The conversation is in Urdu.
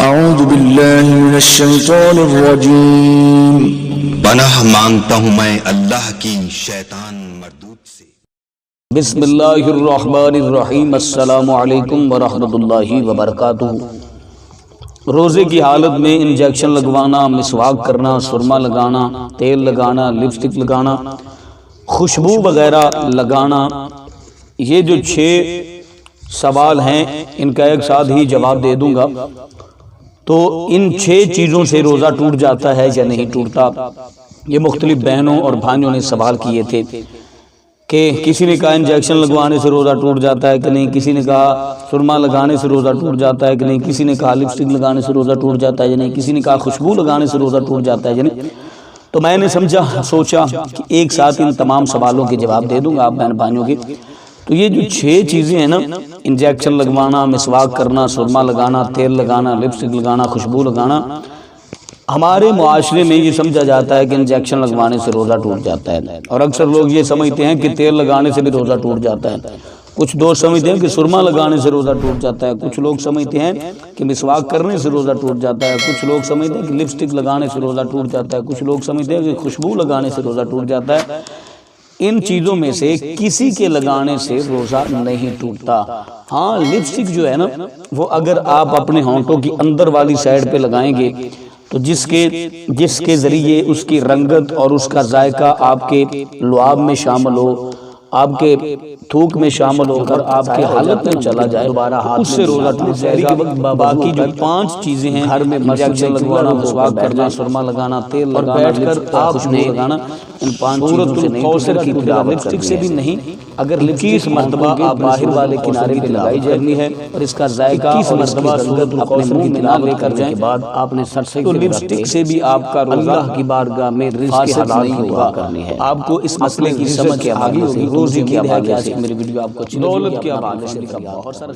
اعوذ باللہ من الشیطان الرجیم۔ پناہ مانگتا ہوں میں اللہ کی شیطان مردود سے۔ بسم اللہ الرحمن الرحیم۔ السلام علیکم ورحمۃ اللہ وبرکاتہ۔ روزے کی حالت میں انجیکشن لگوانا، مسواک کرنا، سرما لگانا، تیل لگانا، لپسٹک لگانا، خوشبو وغیرہ لگانا، یہ جو 6 سوال ہیں ان کا ایک ساتھ ہی جواب دے دوں گا۔ تو ان 6 چیزوں سے روزہ ٹوٹ جاتا ہے یا نہیں ٹوٹتا؟ یہ مختلف بہنوں اور بھائیوں نے سوال کیے تھے کہ کسی نے کہا انجیکشن لگوانے سے روزہ ٹوٹ جاتا ہے کہ نہیں، کسی نے کہا سرما لگانے سے روزہ ٹوٹ جاتا ہے کہ نہیں، کسی نے کہا لپسٹک لگانے سے روزہ ٹوٹ جاتا ہے یا نہیں، کسی نے کہا خوشبو لگانے سے روزہ ٹوٹ جاتا ہے یا نہیں۔ تو میں نے سوچا کہ ایک ساتھ ان تمام سوالوں کے جواب دے دوں گا آپ بہن بھائیوں کے۔ تو یہ جو 6 چیزیں ہیں نا، انجیکشن لگوانا، مسواک کرنا، سرما لگانا، تیل لگانا، لپسٹک لگانا، خوشبو لگانا، ہمارے معاشرے میں یہ سمجھا جاتا ہے کہ انجیکشن لگوانے سے روزہ ٹوٹ جاتا ہے، اور اکثر لوگ یہ سمجھتے ہیں کہ تیل لگانے سے بھی روزہ ٹوٹ جاتا ہے۔ کچھ دوست سمجھتے ہیں کہ سرما لگانے سے روزہ ٹوٹ جاتا ہے، کچھ لوگ سمجھتے ہیں کہ مسواک کرنے سے روزہ ٹوٹ جاتا ہے، کچھ لوگ سمجھتے ہیں کہ لپسٹک لگانے سے روزہ ٹوٹ جاتا ہے، کچھ لوگ سمجھتے ہیں کہ خوشبو لگانے سے روزہ ٹوٹ جاتا ہے۔ ان چیزوں میں سے کسی کے لگانے سے روزہ نہیں ٹوٹتا۔ ہاں، لپسٹک جو ہے نا، وہ اگر آپ اپنے ہونٹوں کی اندر والی سائڈ پہ لگائیں گے تو جس کے ذریعے اس کی رنگت اور اس کا ذائقہ آپ کے لعاب میں شامل ہو، آپ کے تھوک میں شامل ہو کر آپ کے حالت میں چلا جائے، اس سے روزہ ٹوٹ جائے گا۔ باقی جو 5 چیزیں ہیں، گھر میں انجیکشن لگوانا، مسواک کرنا، سرما لگانا، تیل لگانا، خوشبو لگانا، ان 5 چیزوں سے نہیں، لپسٹک سے بھی نہیں۔ اگر 21 مرتبہ آپ باہر والے کنارے پہ لگائی جائے ہے اور اس کا ذائقہ 21 مرتبہ اپنے منہ میں نہ لے کر جائیں، آپ نے تو لپسٹک سے بھی آپ کا روزہ اللہ کی بارگاہ میں رزق حلال نہیں ہوگا۔ آپ کو اس مسئلے کی سمجھ کے آگے ہوگی۔ روزے کی حوالے سے میری ویڈیو آپ کو اچھی لگی، دولت کے حوالے سے بہت سارا